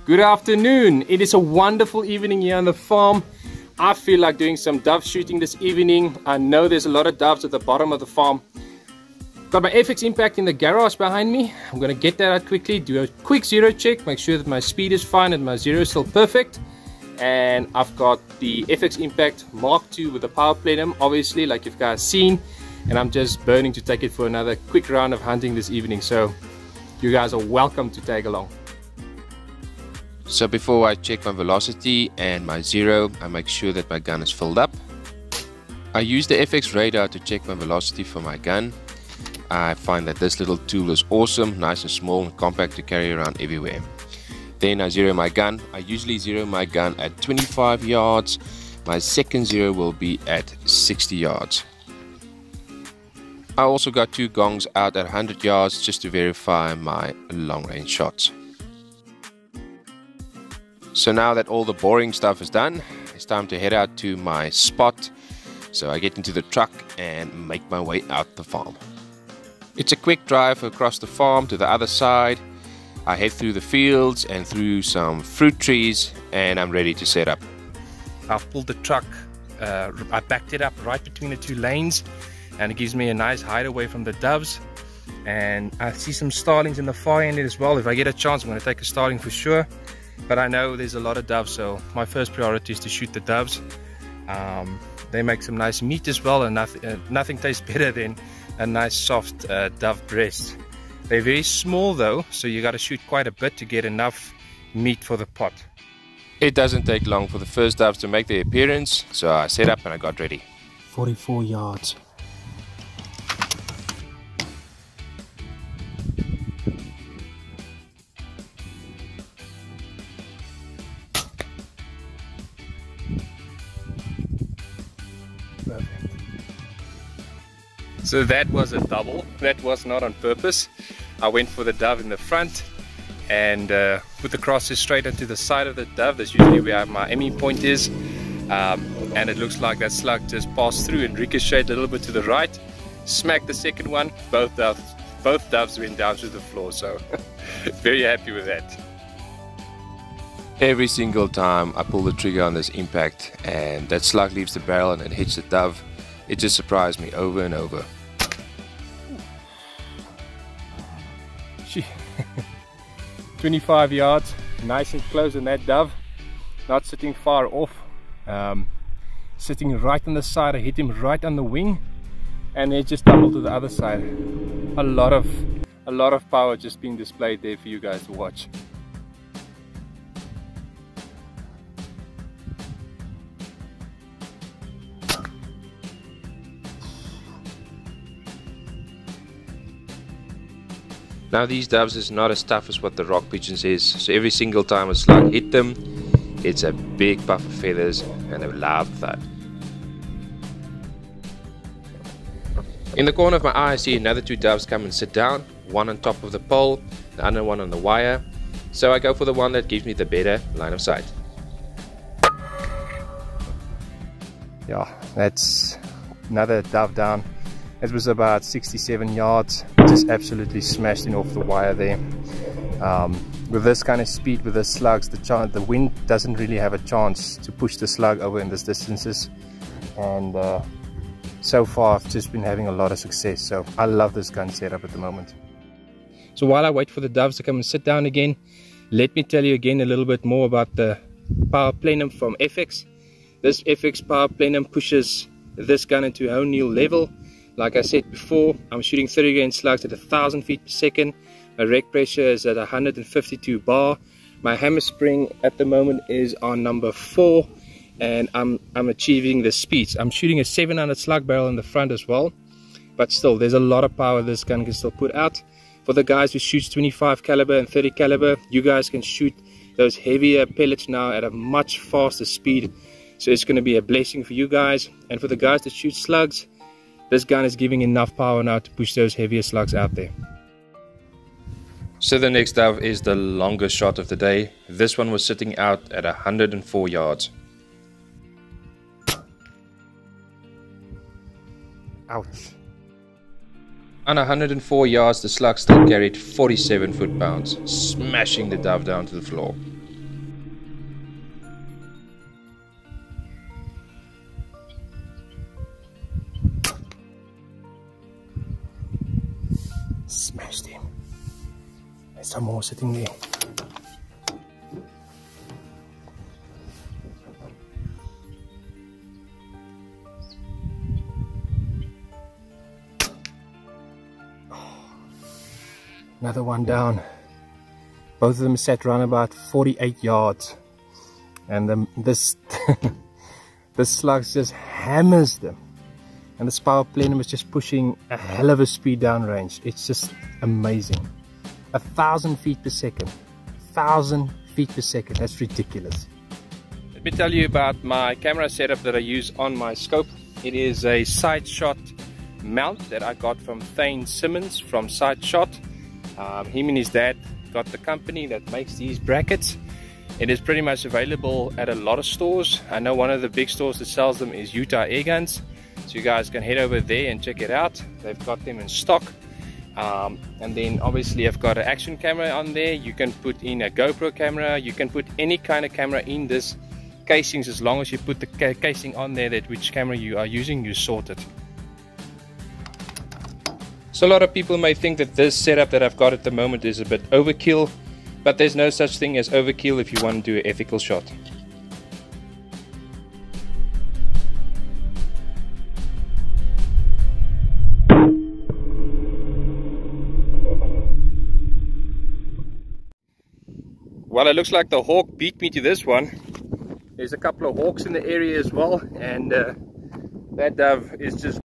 Good afternoon. It is a wonderful evening here on the farm. I feel like doing some dove shooting this evening. I know there's a lot of doves at the bottom of the farm. Got my FX Impact in the garage behind me. I'm going to get that out quickly, do a quick zero check, make sure that my speed is fine and my zero is still perfect. And I've got the FX Impact Mark II with the power plenum, obviously, like you've guys seen. And I'm just burning to take it for another quick round of hunting this evening. So you guys are welcome to tag along. So before I check my velocity and my zero, I make sure that my gun is filled up. I use the FX radar to check my velocity for my gun. I find that this little tool is awesome, nice and small and compact to carry around everywhere. Then I zero my gun. I usually zero my gun at 25 yards. My second zero will be at 60 yards. I also got two gongs out at 100 yards just to verify my long range shots. So now that all the boring stuff is done, it's time to head out to my spot. So I get into the truck and make my way out the farm. It's a quick drive across the farm to the other side. I head through the fields and through some fruit trees, and I'm ready to set up. I've pulled the truck, I backed it up right between the two lanes, and it gives me a nice hideaway from the doves. And I see some starlings in the far end as well. If I get a chance, I'm going to take a starling for sure. But I know there's a lot of doves, so my first priority is to shoot the doves. They make some nice meat as well, and nothing tastes better than a nice soft dove breast. They're very small though, so you got to shoot quite a bit to get enough meat for the pot. It doesn't take long for the first doves to make their appearance, so I set up and I got ready. 44 yards. So that was a double. That was not on purpose. I went for the dove in the front and put the crosses straight into the side of the dove. That's usually where my aiming point is. And it looks like that slug just passed through and ricocheted a little bit to the right. Smacked the second one. Both doves went down to the floor. So very happy with that. Every single time I pull the trigger on this impact and that slug leaves the barrel and it hits the dove, it just surprised me over and over. 25 yards, nice and close on that dove, not sitting far off, sitting right on the side. I hit him right on the wing and it just doubled to the other side. A lot of power just being displayed there for you guys to watch. Now these doves is not as tough as what the rock pigeons is, so every single time a slug hit them, it's a big puff of feathers and a loud thud. In the corner of my eye I see another two doves come and sit down, one on top of the pole, the other one on the wire, so I go for the one that gives me the better line of sight. Yeah, that's another dove down. It was about 67 yards, just absolutely smashed in off the wire there. With this kind of speed, with the slugs, the wind doesn't really have a chance to push the slug over in these distances. And so far I've just been having a lot of success, so I love this gun setup at the moment. So while I wait for the doves to come and sit down again, let me tell you again a little bit more about the power plenum from FX. This FX power plenum pushes this gun into a whole new level. Like I said before, I'm shooting 30 grain slugs at 1,000 feet per second. My rec pressure is at 152 bar. My hammer spring at the moment is on number 4, and I'm achieving the speeds. I'm shooting a 700 slug barrel in the front as well, but still there's a lot of power this gun can still put out. For the guys who shoot 25 caliber and 30 caliber, you guys can shoot those heavier pellets now at a much faster speed. So it's going to be a blessing for you guys. And for the guys that shoot slugs, this gun is giving enough power now to push those heavier slugs out there. So the next dove is the longest shot of the day. This one was sitting out at 104 yards. Ouch. On 104 yards, the slug still carried 47 foot-pounds, smashing the dove down to the floor. Smashed him. There's some more sitting there. Another one down. Both of them sat around about 48 yards. And this this slug just hammers them. And the Spire Plenum is just pushing a hell of a speed down range. It's just amazing. 1,000 feet per second. 1,000 feet per second. That's ridiculous. Let me tell you about my camera setup that I use on my scope. It is a side shot mount that I got from Thane Simmons from Side Shot. Him and his dad got the company that makes these brackets. It is pretty much available at a lot of stores. I know one of the big stores that sells them is Utah Airguns, so you guys can head over there and check it out. They've got them in stock. And then obviously I've got an action camera on there. You can put in a GoPro camera, you can put any kind of camera in this casings, as long as you put the casing on there that which camera you are using, you sort it. So a lot of people may think that this setup that I've got at the moment is a bit overkill, but there's no such thing as overkill if you want to do an ethical shot. Well, it looks like the hawk beat me to this one. There's a couple of hawks in the area as well, and that dove is just